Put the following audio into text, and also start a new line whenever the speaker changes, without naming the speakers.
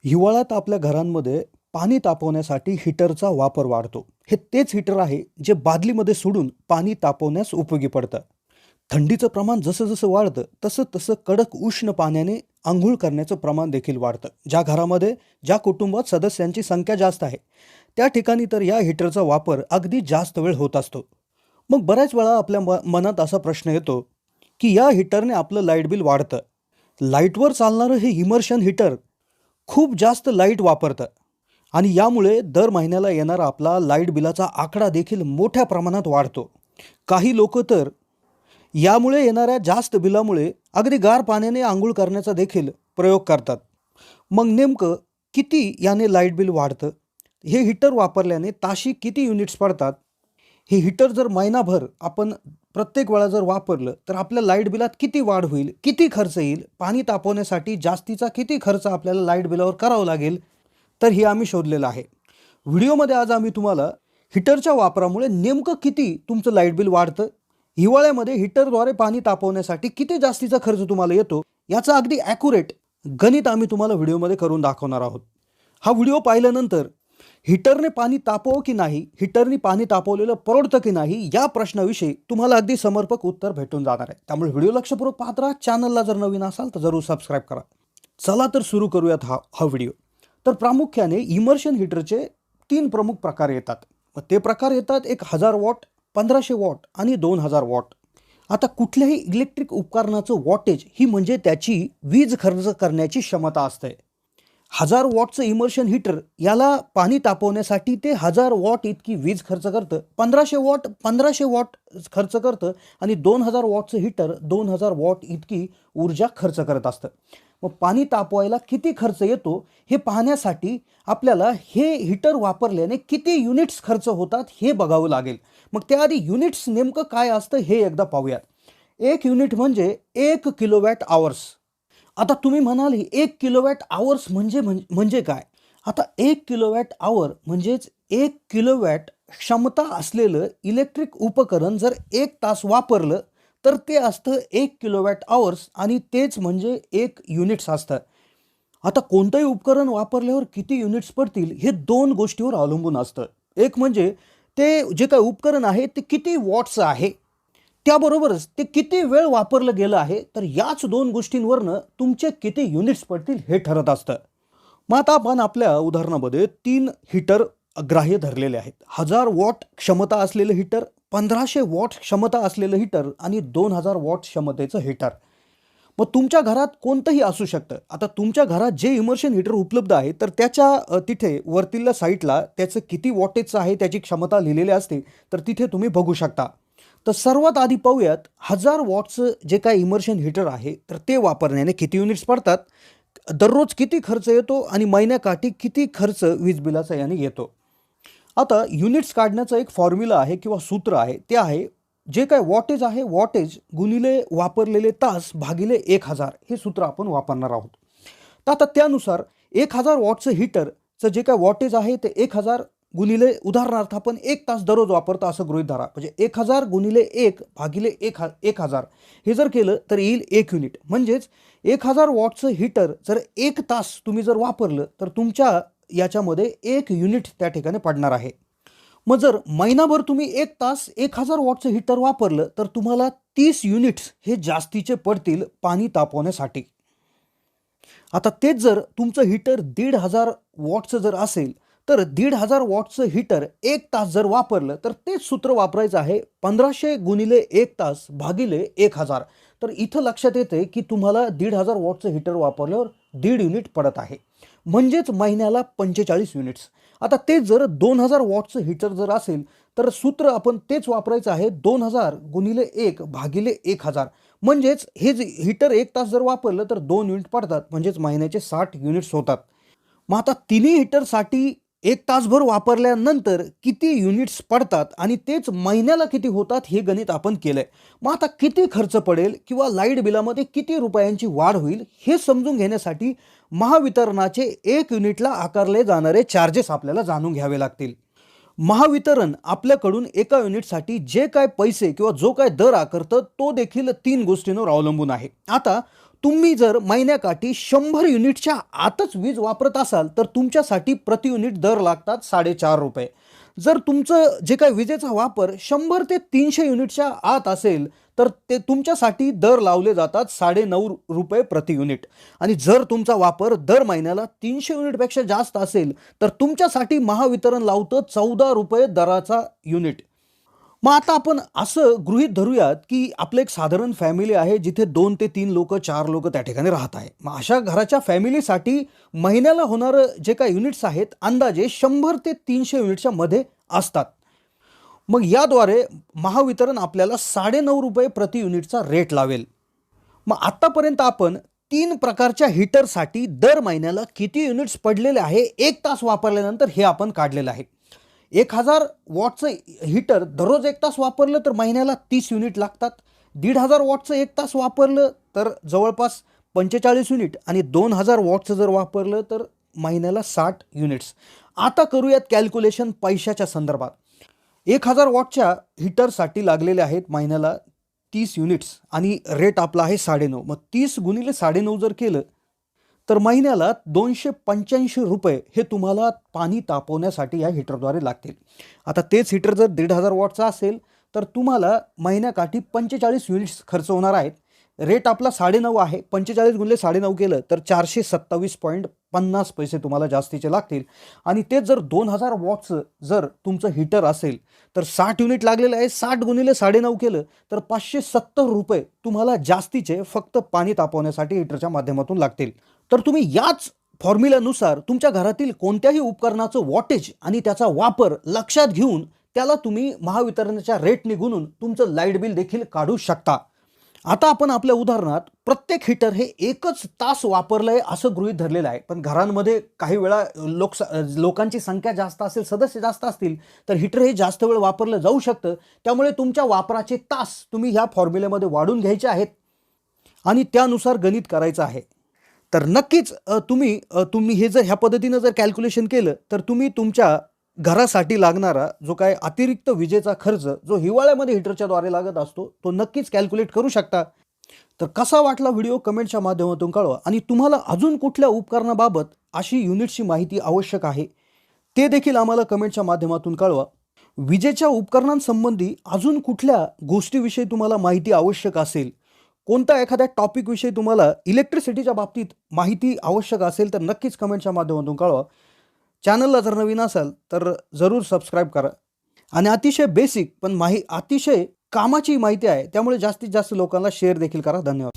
हिवाळ्यात आपल्या घरांमध्ये पाणी तापवण्यासाठी हीटरचा वापर वाढतो. हे तेच हीटर आहे जे बादलीमध्ये सोडून पाणी तापवण्यास उपयोगी पडतं. थंडीचं प्रमाण जसं जसं वाढतं तसं तसं कडक उष्ण पाण्याने अंघोळ करण्याचं प्रमाण देखील वाढतं. ज्या कुटुंबात सदस्यांची संख्या जास्त आहे त्या ठिकाणी तर या हीटरचा वापर अगदी जास्त वेळ होत असतो. मग बऱ्याच वेळा आपल्या मनात असा प्रश्न येतो की या हीटरने आपलं लाईट बिल वाढतं. लाईटवर चालणारं हे इमर्शन हीटर खूप जास्त लाईट वापरतं आणि यामुळे दर महिन्याला येणारा आपला लाईट बिलाचा आकडा देखील मोठ्या प्रमाणात वाढतो. काही लोक तर यामुळे येणाऱ्या जास्त बिलामुळे अगदी गार पाण्याने आंघोळ करण्याचा देखील प्रयोग करतात. मग नेमकं किती याने लाईट बिल वाढतं? हे हीटर वापरल्याने ताशी किती युनिट्स पडतात? हे हीटर जर महिनाभर आपण प्रत्येक वेळा जर वापरलं तर आपल्या लाईट बिलात किती वाढ होईल, किती खर्च येईल, पाणी तापवण्यासाठी जास्तीचा किती खर्च आपल्याला लाईट बिलावर करावं लागेल, तर हे आम्ही शोधलेलं आहे. व्हिडिओमध्ये आज आम्ही तुम्हाला हीटरच्या वापरामुळे नेमकं किती तुमचं लाईट बिल वाढतं, हिवाळ्यामध्ये हीटरद्वारे पाणी तापवण्यासाठी किती जास्तीचा खर्च तुम्हाला येतो, याचा अगदी ॲक्युरेट गणित आम्ही तुम्हाला व्हिडिओमध्ये करून दाखवणार आहोत. हा व्हिडिओ पाहिल्यानंतर हीटरने पाणी तापवो की नाही, हीटरने पाणी तापवलेलं परवडतं की नाही, या प्रश्नाविषयी तुम्हाला अगदी समर्पक उत्तर भेटून जाणार आहे. त्यामुळे व्हिडिओ लक्षपूर्वक पाहत राहा. चॅनलला जर नवीन असाल तर जरूर सबस्क्राईब करा. चला तर सुरू करूयात हा व्हिडिओ. तर प्रामुख्याने इमर्शन हीटरचे 3 प्रमुख प्रकार येतात. मग ते प्रकार येतात 1000 वॉट, 1500 वॉट आणि 2000 वॉट. आता कुठल्याही इलेक्ट्रिक उपकरणाचं वॉटेज ही म्हणजे त्याची वीज खर्च करण्याची क्षमता असते. 1000 वॉटचं इमर्शन हीटर याला पाणी तापवण्यासाठी ते 1000 वॉट इतकी वीज खर्च करतं. 1500 वॉट खर्च करतं आणि 2000 वॉटचं हीटर 2000 वॉट इतकी ऊर्जा खर्च करत असतं. मग पाणी तापवायला किती खर्च येतो हे पाहण्यासाठी आपल्याला हे हीटर वापरल्याने किती युनिट्स खर्च होतात हे बघावं लागेल. मग त्याआधी युनिट्स नेमकं काय असतं हे एकदा पाहूयात. 1 युनिट म्हणजे 1 किलोवॅट आवर्स. आता तुम्ही म्हणाल 1 किलोवॅट आवर्स म्हणजे काय? आता 1 किलोवॅट आवर म्हणजेच 1 किलोवॅट क्षमता असलेलं इलेक्ट्रिक उपकरण जर 1 तास वापरलं तर ते असतं 1 किलोवॅट आवर्स आणि तेच म्हणजे 1 युनिट्स असतं. आता कोणतंही उपकरण वापरल्यावर किती युनिट्स पडतील हे 2 गोष्टीवर अवलंबून असतं. एक म्हणजे ते जे काही उपकरण आहे ते किती वॉट्सचं आहे, त्याबरोबरच ते किती वेळ वापरलं गेलं आहे. तर याच 2 गोष्टींवरनं तुमचे किती युनिट्स पडतील हे ठरत असतं. मग आता आपण आपल्या उदाहरणामध्ये 3 हीटर ग्राह्य धरलेले आहेत. 1000 वॉट क्षमता असलेलं हीटर, 1500 वॉट क्षमता असलेलं हीटर आणि 2000 वॉट क्षमतेचं हीटर. मग तुमच्या घरात कोणतंही असू शकतं. आता तुमच्या घरात जे इमर्शन हीटर उपलब्ध आहे तर त्याच्या तिथे वरतील्या साईडला त्याचं किती वॉटेजचं आहे त्याची क्षमता लिहिलेली असते, तर तिथे तुम्ही बघू शकता. तर सर्वात आधी पाहूयात 1000 वॉटचं जे काही इमर्शन हीटर आहे तर ते वापरण्याने किती युनिट्स पडतात, दररोज किती खर्च येतो आणि महिन्याकाठी किती खर्च वीज बिलाचा याने येतो. आता युनिट्स काढण्याचं एक फॉर्म्युला आहे किंवा सूत्र आहे. ते आहे जे काय वॉटेज आहे, वॉटेज गुणिले वापरलेले तास भागिले 1000 हे सूत्र आपण वापरणार आहोत. तर आता त्यानुसार 1000 वॉटचं हीटरचं जे काय वॉटेज आहे ते 1000 गुणिले, उदाहरणार्थ आपण 1 तास दररोज वापरतो असं गृहीत धरा. म्हणजे 1000 गुणिले 1 भागिले 1000 हे जर केलं तर येईल 1 युनिट. म्हणजेच 1000 वॉटचं हीटर जर 1 तास तुम्ही जर वापरलं तर तुमच्या याच्यामध्ये 1 युनिट त्या ठिकाणी पडणार आहे. मग जर महिनाभर तुम्ही 1 तास 1000 वॉटचं हीटर वापरलं तर तुम्हाला 30 युनिट्स हे जास्तीचे पडतील पाणी तापवण्यासाठी. आता तेच जर तुमचं हीटर 1500 वॉटचं जर असेल तर 1500 वॉटचं हीटर 1 तास जर वापरलं तर तेच सूत्र वापरायचं आहे, 1500 गुणिले 1 तास भागिले 1000. तर इथं लक्षात येते की तुम्हाला 1500 वॉटचं हीटर वापरल्यावर 1.5 युनिट पडत आहे. म्हणजेच महिन्याला 45 युनिट्स. आता तेच जर 2000 वॉटचं हीटर जर असेल तर सूत्र आपण तेच वापरायचं आहे, 2000 गुणिले 1 भागिले 1000. म्हणजेच हे जे हीटर 1 तास जर वापरलं तर 2 युनिट पडतात, म्हणजेच महिन्याचे 60 युनिट्स होतात. मग आता तिन्ही हीटरसाठी 1 तासभर वापरल्यानंतर किती युनिट्स पडतात आणि तेच महिन्याला किती होतात हे गणित आपण केलंय. मग आता किती खर्च पडेल किंवा लाईट बिलामध्ये किती रुपयांची वाढ होईल हे समजून घेण्यासाठी महावितरणाचे 1 युनिटला आकारले जाणारे चार्जेस आपल्याला जाणून घ्यावे लागतील. महावितरण आपल्याकडून एका युनिटसाठी जे काय पैसे किंवा जो काय दर आकारतं तो देखील 3 गोष्टींवर अवलंबून आहे. आता तुम्ही जर महिन्याकाठी 100 युनिटच्या आतच वीज वापरत असाल तर तुमच्यासाठी प्रति युनिट दर लागतात ₹4.5. जर तुमचं जे काही विजेचा वापर 100 ते 300 युनिटच्या आत असेल तर ते तुमच्यासाठी दर लावले जातात ₹9.5 प्रति युनिट. आणि जर तुमचा वापर दर महिन्याला 300 युनिटपेक्षा जास्त असेल तर तुमच्यासाठी महावितरण लावतं ₹14 दराचा युनिट. मग आता आपण असं गृहीत धरूयात की आपलं एक साधारण फॅमिली आहे जिथे 2 ते 3 लोक 4 लोक त्या ठिकाणी राहत आहे. मग अशा घराच्या फॅमिलीसाठी महिन्याला होणारं जे काही युनिट्स आहेत अंदाजे 100 ते 300 युनिटच्या मध्ये असतात. मग याद्वारे महावितरण आपल्याला ₹9.5 प्रति युनिटचा रेट लावेल. मग आत्तापर्यंत आपण 3 प्रकारच्या हीटरसाठी दर महिन्याला किती युनिट्स पडलेले आहे 1 तास वापरल्यानंतर हे आपण काढलेलं आहे. 1000 वॉटचं हीटर दररोज 1 तास वापरलं तर महिन्याला 30 युनिट लागतात. 1500 वॉटचं 1 तास वापरलं तर जवळपास 45 युनिट आणि 2000 वॉटचं जर वापरलं तर महिन्याला 60 युनिट्स. आता करूयात कॅल्क्युलेशन पैशाच्या संदर्भात. 1000 वॉटच्या हीटरसाठी लागलेले आहेत महिन्याला 30 युनिट्स आणि रेट आपला आहे 9.5. मग 30 गुणिले 9.5 जर केलं तर महिन्याला ₹285 हे तुम्हाला पाणी तापवण्यासाठी या हीटरद्वारे लागतील. आता तेच हीटर जर 1500 वॉटचा असेल तर तुम्हाला महिन्याकाठी 45 युनिट्स खर्च होणार आहेत. रेट आपला 9.5 आहे. 45 गुणिले 9.5 केलं तर ₹427.50 तुम्हाला जास्तीचे लागतील. आणि तेच जर 2000 वॉटचं जर तुमचं हीटर असेल तर 60 युनिट लागलेलं आहे. 60 गुणिले 9.5 केलं तर ₹570 तुम्हाला जास्तीचे फक्त पाणी तापवण्यासाठी हीटरच्या माध्यमातून लागतील. तर तुम्ही याच फॉर्म्युल्यानुसार तुमच्या घरातील कोणत्याही उपकरणाचं वॉटेज आणि त्याचा वापर लक्षात घेऊन त्याला तुम्ही महावितरणाच्या रेटने गुणून तुमचं लाईट बिल देखील काढू शकता. आता आपण आपल्या उदाहरणात प्रत्येक हीटर हे 1च तास वापरलंय असं गृहीत धरलेलं आहे. पण घरांमध्ये काही वेळा लोकांची संख्या जास्त असेल, सदस्य जास्त असतील तर हीटर हे जास्त वेळ वापरलं जाऊ शकतं. त्यामुळे तुमच्या वापराचे तास तुम्ही ह्या फॉर्म्युल्यामध्ये वाढून घ्यायचे आहेत आणि त्यानुसार गणित करायचं आहे. तर नक्कीच तुम्ही हे जर ह्या पद्धतीनं जर कॅल्क्युलेशन केलं तर तुम्ही तुमच्या घरासाठी लागणारा जो काय अतिरिक्त विजेचा खर्च जो हिवाळ्यामध्ये हीटरच्याद्वारे लागत असतो तो नक्कीच कॅल्क्युलेट करू शकता. तर कसा वाटला व्हिडिओ कमेंटच्या माध्यमातून कळवा. आणि तुम्हाला अजून कुठल्या उपकरणाबाबत अशी युनिटची माहिती आवश्यक आहे ते देखील आम्हाला कमेंटच्या माध्यमातून कळवा. विजेच्या उपकरणांसंबंधी अजून कुठल्या गोष्टीविषयी तुम्हाला माहिती आवश्यक असेल, कोणता एखाद्या टॉपिकविषयी तुम्हाला इलेक्ट्रिसिटीच्या बाबतीत माहिती आवश्यक असेल तर नक्कीच कमेंटच्या माध्यमातून कळवा. चॅनलला जर नवीन असाल तर जरूर सबस्क्राईब करा. आणि अतिशय बेसिक पण अतिशय कामाची माहिती आहे त्यामुळे जास्तीत जास्त लोकांना शेअर देखील करा. धन्यवाद.